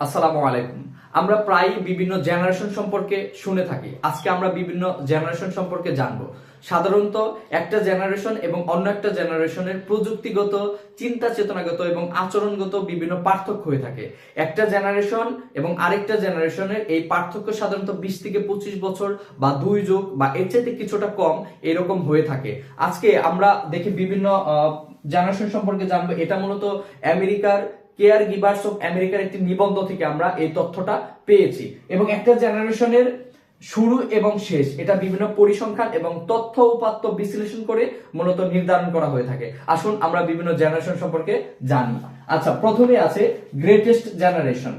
আসসালামু আলাইকুম। আমরা প্রায় বিভিন্ন জেনারেশন সম্পর্কে শুনে থাকি। আজকে আমরা বিভিন্ন জেনারেশন সম্পর্কে জানবো। সাধারণত একটা জেনারেশন এবং অন্য একটা জেনারেশনের প্রযুক্তিগত, চিন্তা চেতনাগত এবং আচরণগত বিভিন্ন পার্থক্য হয়ে থাকে। একটা জেনারেশন এবং আরেকটা জেনারেশনের এই পার্থক্য সাধারণত 20 থেকে 25 বছর বা 2 যুগ বা এর চাইতে কিছুটা কম এরকম হয়ে থাকে। আজকে আমরা দেখি বিভিন্ন জেনারেশন সম্পর্কে জানবো। এটা মূলত আমেরিকার কেয়ার গিভার্স অফ আমেরিকার একটি নিবন্ধ থেকে আমরা এই তথ্যটা পেয়েছি। এবং একটা জেনারেশনের শুরু এবং শেষ এটা বিভিন্ন পরিসংখ্যান এবং তথ্য উপাত্ত বিশ্লেষণ করে মূলত নির্ধারণ করা হয়ে থাকে। আসুন আমরা বিভিন্ন জেনারেশন সম্পর্কে জানি। আচ্ছা, প্রথমে আছে গ্রেটেস্ট জেনারেশন।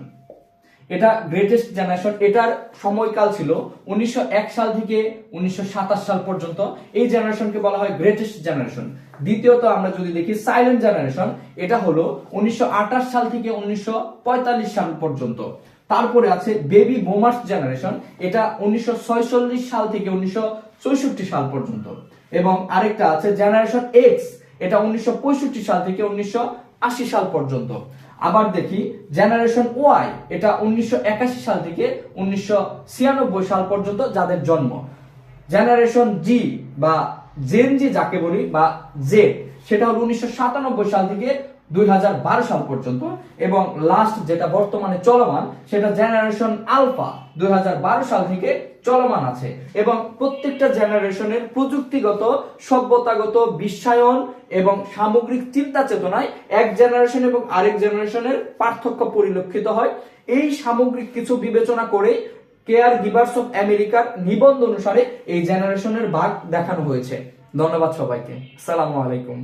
এটা গ্রেটেস্ট জেনারেশন, এটার সময়কাল ছিল 1901 সাল থেকে 1927 সাল পর্যন্ত। এই জেনারেশনকে বলা হয় গ্রেটেস্ট জেনারেশন। দ্বিতীয়ত আমরা যদি দেখি সাইলেন্ট জেনারেশন, এটা হলো 1928 সাল থেকে 1945 সাল পর্যন্ত। তারপরে আছে বেবি বুমার্স জেনারেশন, এটা 1946 সাল থেকে 1964 সাল পর্যন্ত। এবং আরেকটা আছে জেনারেশন এক্স, এটা 1965 সাল থেকে 1980 সাল পর্যন্ত। আবার দেখি জেনারেশন ওয়াই, এটা 1981 সাল থেকে 1996 সাল পর্যন্ত যাদের জন্ম। জেনারেশন জি বা জেন জি যাকে বলি বা জেড, সেটা হলো 1997 সাল থেকে 2012 সাল পর্যন্ত। এবং লাস্ট যেটা বর্তমানে চলমান সেটা জেনারেশন আলফা, 2012 সাল থেকে চলমান আছে। এবং প্রত্যেকটা জেনারেশনের প্রযুক্তিগত, সভ্যতাগত বিশ্বায়ন এবং সামগ্রিক চিন্তা চেতনায় এক জেনারেশন এবং আরেক জেনারেশনের পার্থক্য পরিলক্ষিত হয়। এই সামগ্রিক কিছু বিবেচনা করে কেয়ার গিভার্স অফ আমেরিকার নিবন্ধ অনুসারে এই জেনারেশনের ভাগ দেখানো হয়েছে। ধন্যবাদ সবাইকে। আসসালামু আলাইকুম।